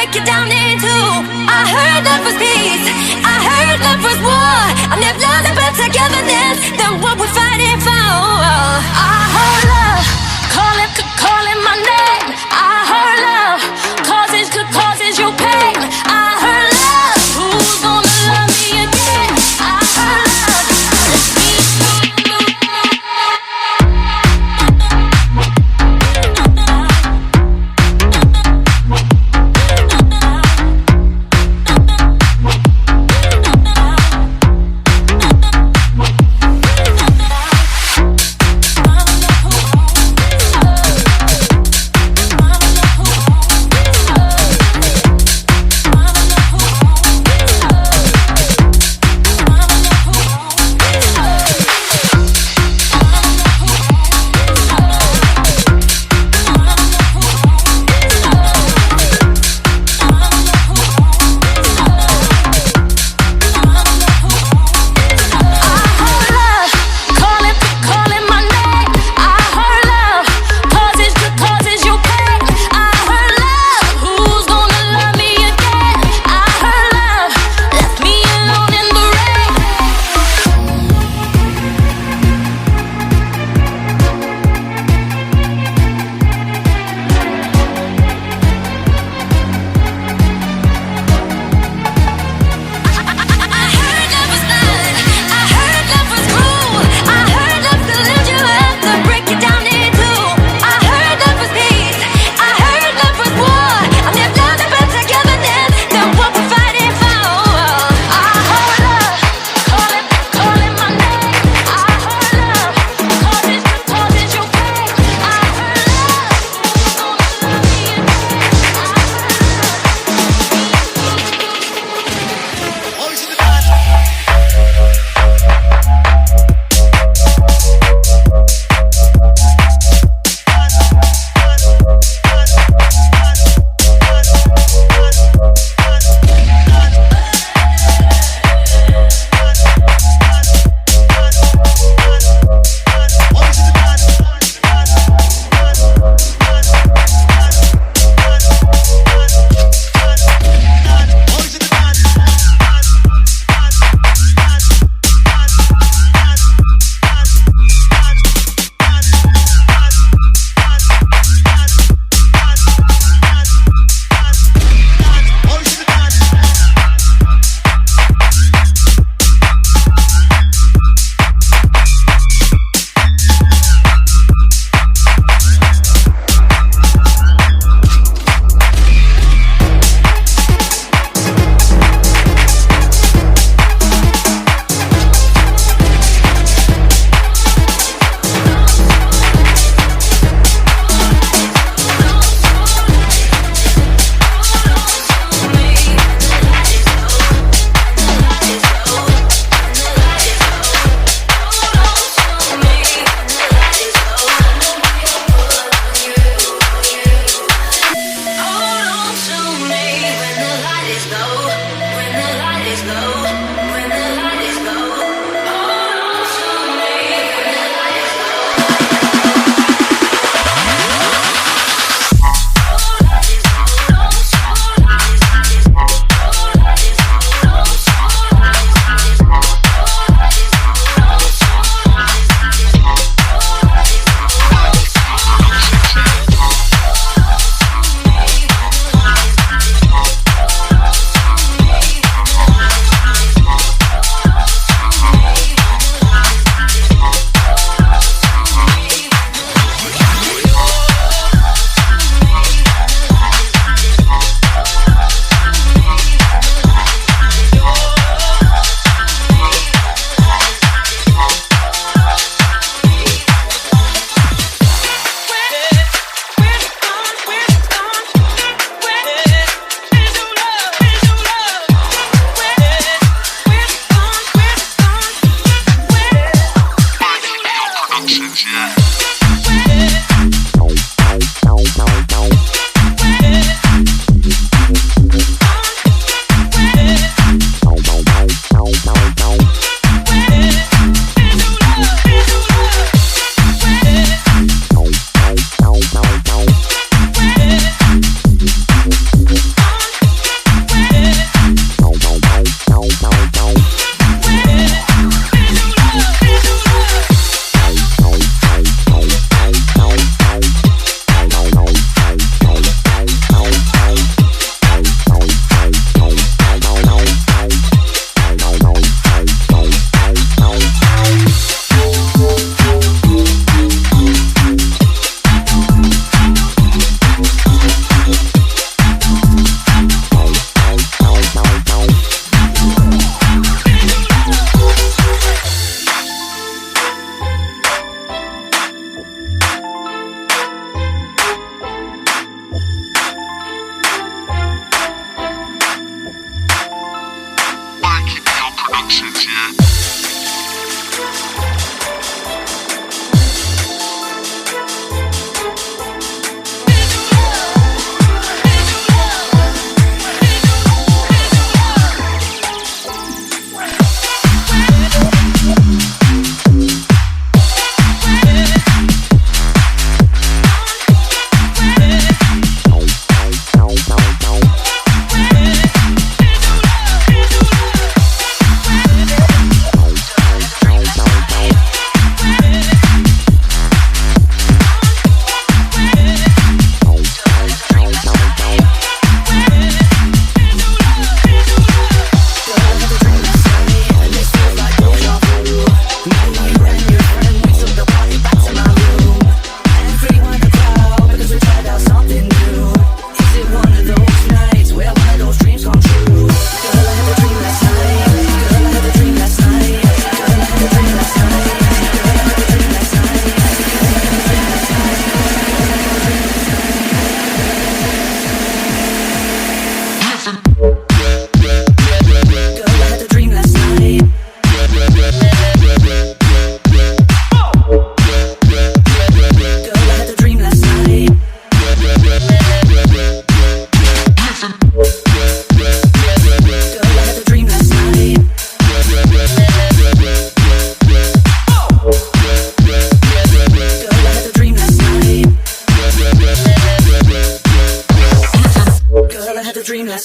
break you down in two. I heard love was peace, I heard love was war, and if love's about togetherness, then what we're fighting for. I heard love, calling my name. I heard love, causes you pain. I heard love, who's gonna love me again? I heard love, it's me.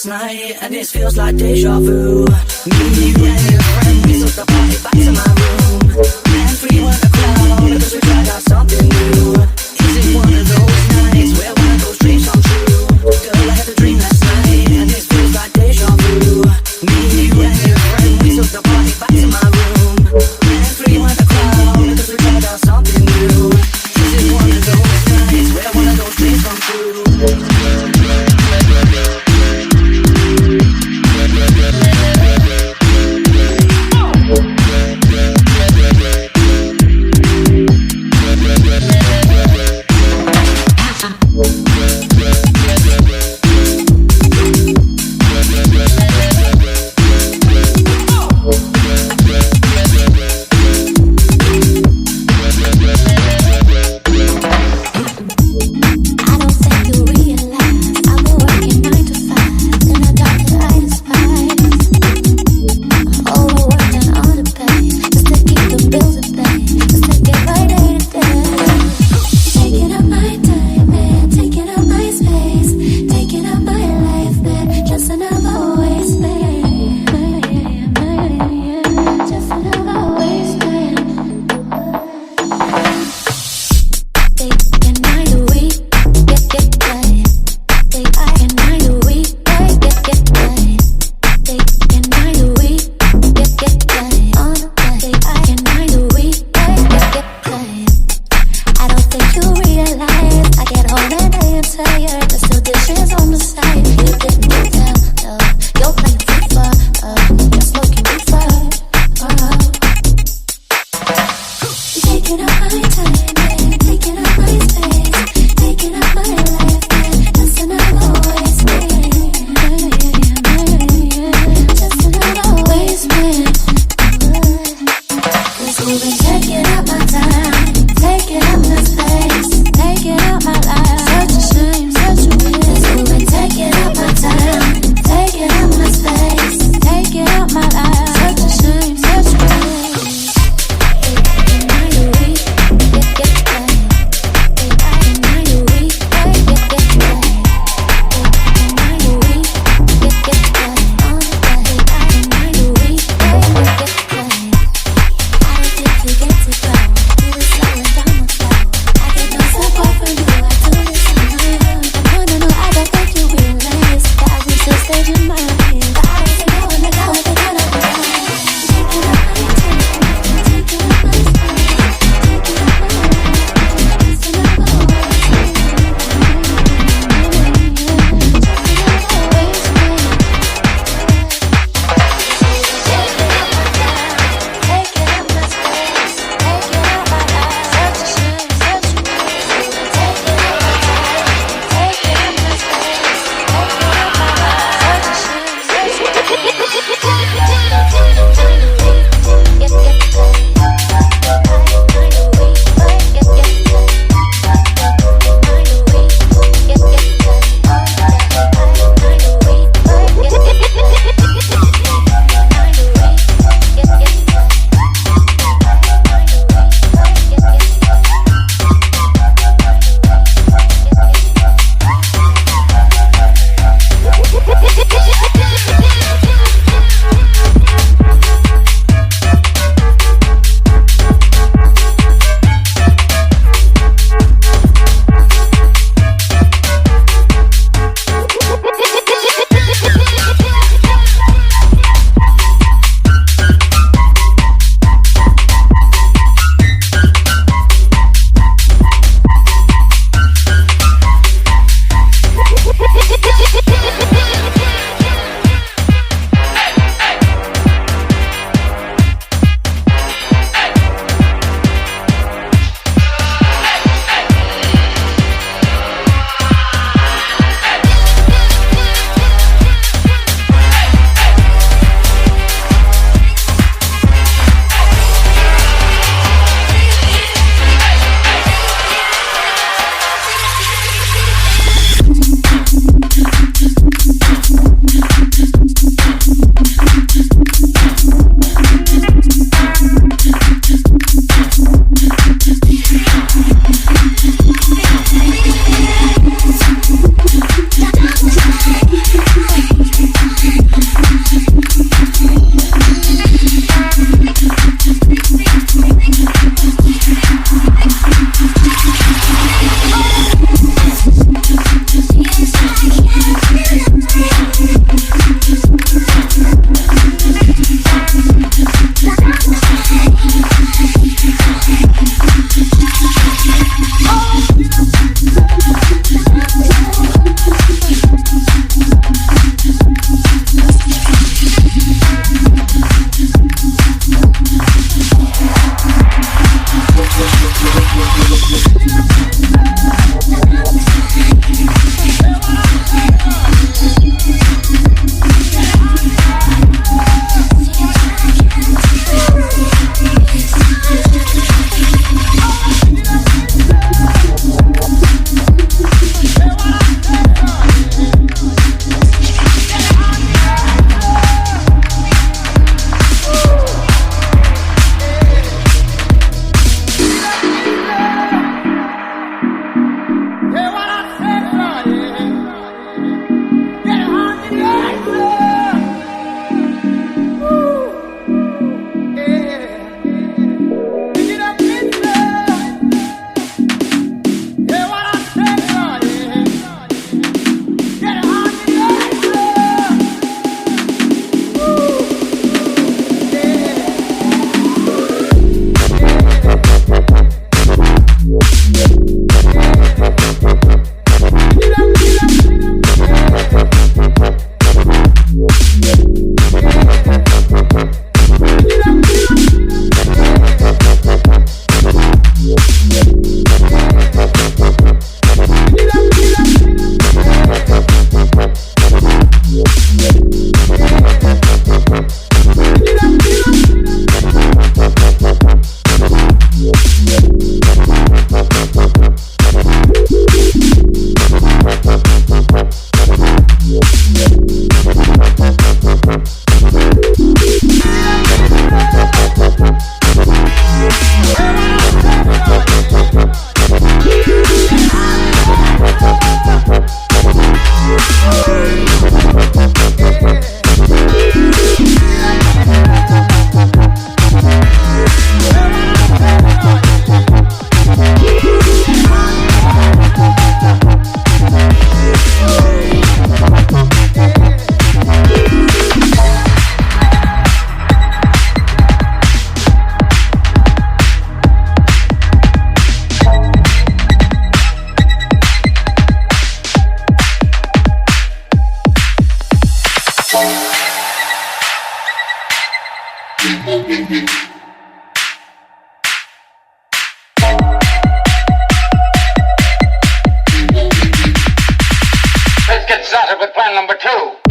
last night, and this feels like deja vu. Me, you, and your friend, we took the party back to my room. And we weren't a crowd, because we tried out something new. Is it one of those nights where one of those dreams come true? Girl, I had a dream last night, and this feels like deja vu. Me, you, and your friend, we took the party back to my room. And we weren't a crowd, because we tried out something new. Is it one of those nights where one of those dreams come true? Let's get started with plan number 2.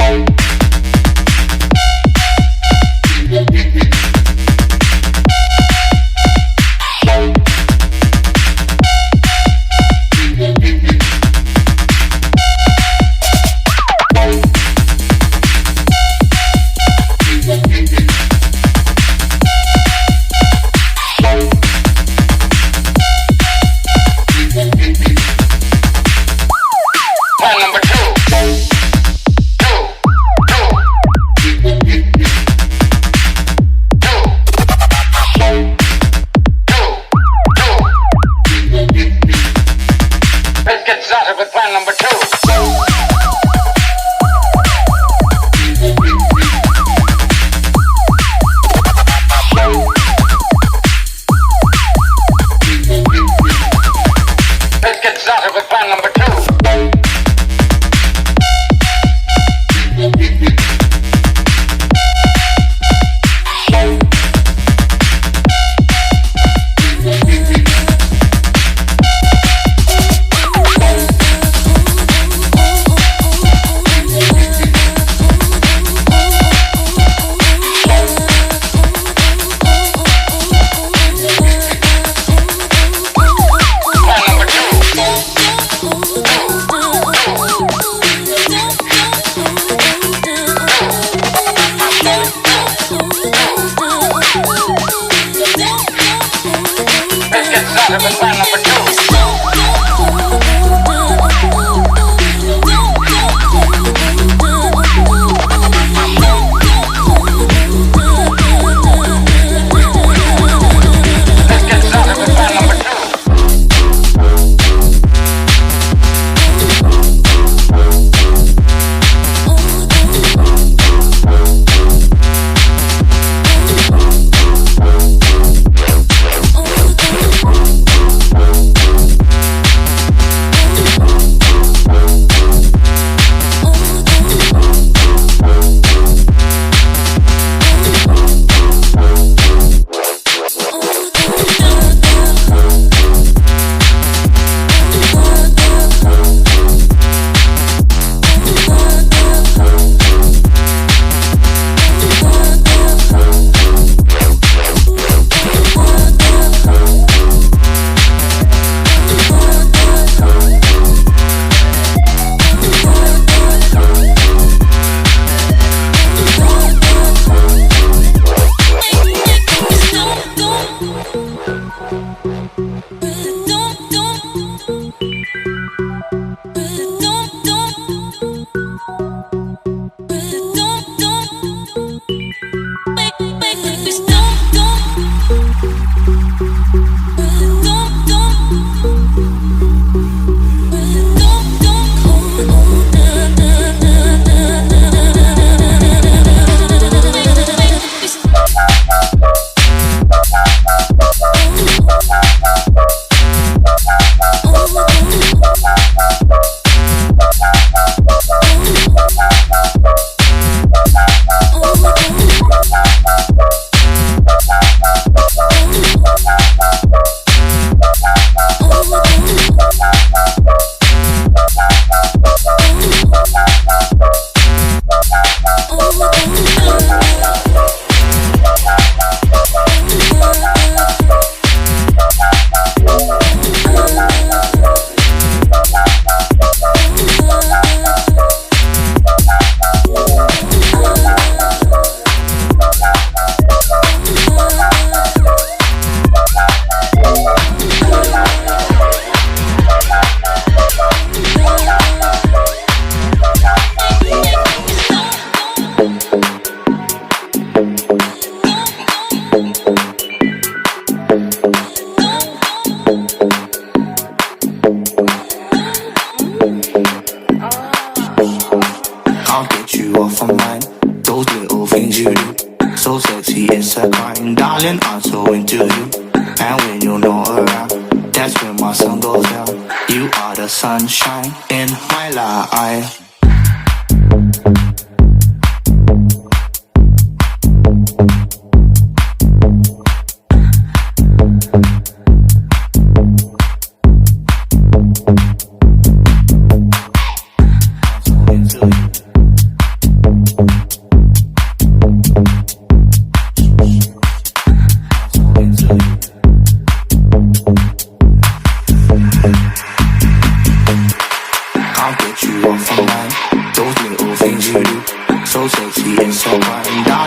Sunshine in my life.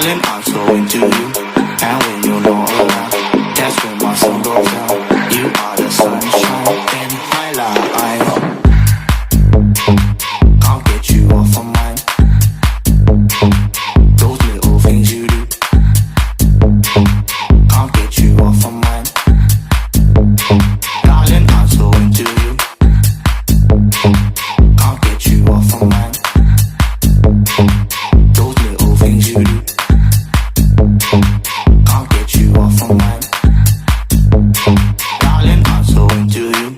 Darling, I'm so into you. And when you're not around, that's when my sun goes down. You are the sunshine in my life. Can't get you off my mind. Those little things you do. Can't get you off my mind. Darling, I'm so into you. Can't get you off my mind. Those little things you do. Can't get you off my mind. Darling, I'm so into you.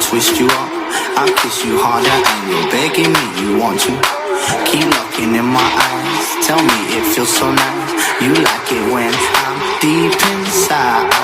Twist you up, I kiss you harder and you're begging me you want to. Keep looking in my eyes, tell me it feels so nice. You like it when I'm deep inside.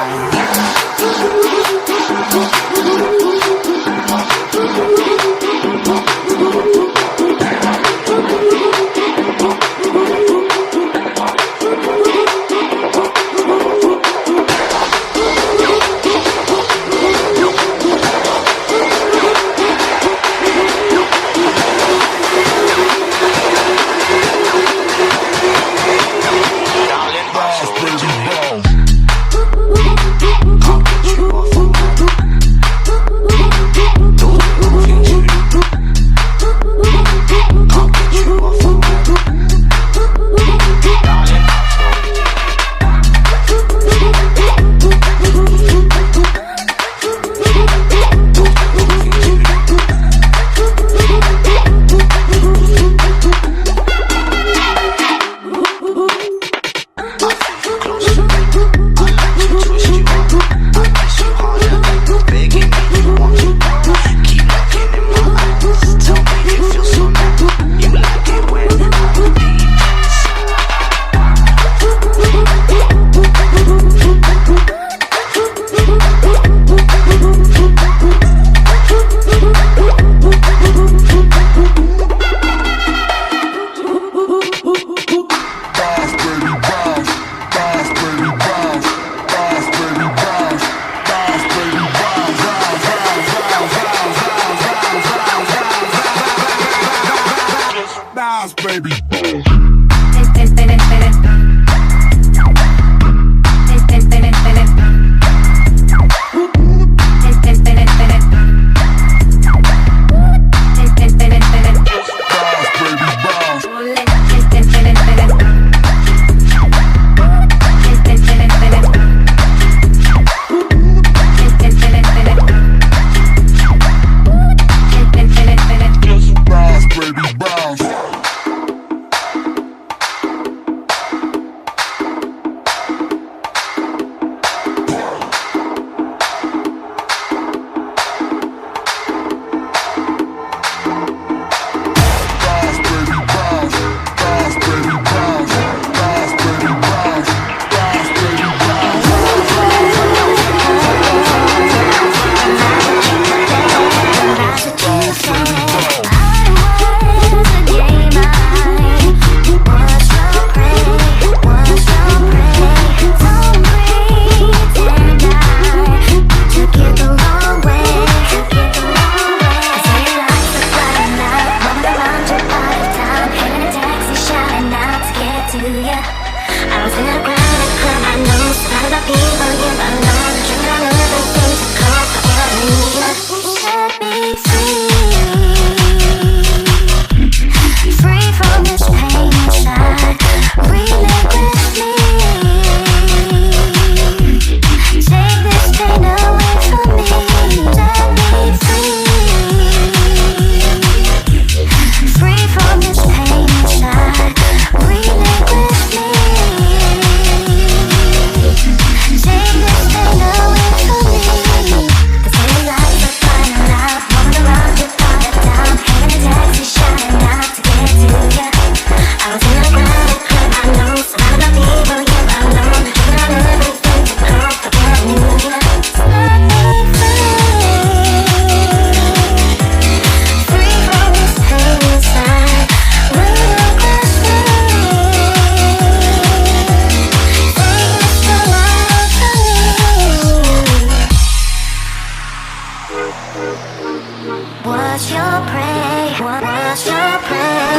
Was your prey? Was your prey?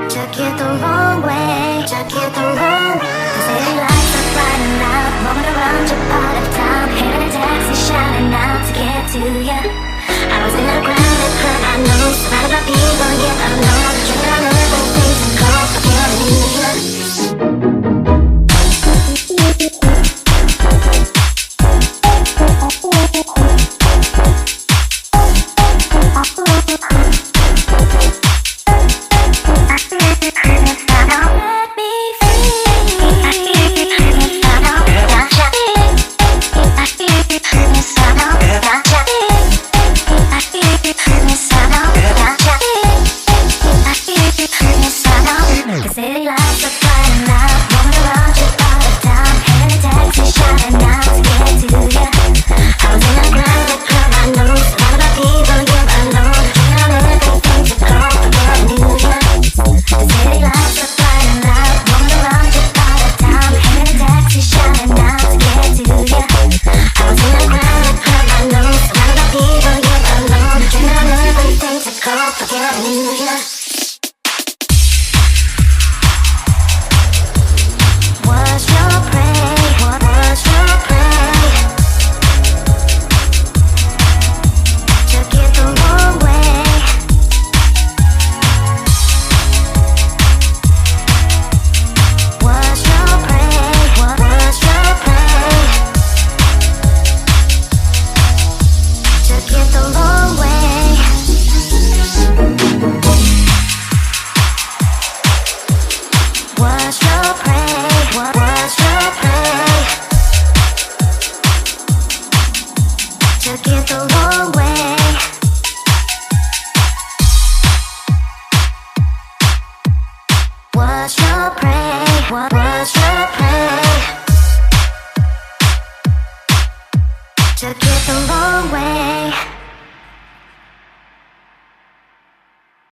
Took it the wrong way. Took it the wrong way. The city lights are brighting out, moving around your part of town. Hailing a taxi, shouting out to get to ya. I was in a crowded club, I know, surrounded by people, yet alone. Drinking on everything to go, forgetting ya. The city lights are brighting out, moving around your part of town. Hailing a taxi, shouting out to get to ya. I was in a crowded club, I know, surrounded by people, yet alone. Drinking on everything to go, forgetting ya. The city lights are brighting out, moving around your part of town. Hailing a taxi, shouting out to get to ya. I was in a crowded club, I know, surrounded by people, yet alone. Drinking on everything to go, forgetting ya. Was your prey? Was your prey? Took it the wrong way. Was your prey? Was your prey? Took it the wrong way. Was your prey? Was your prey? Took it the wrong way. Was your prey? Was your prey? Took it the wrong way.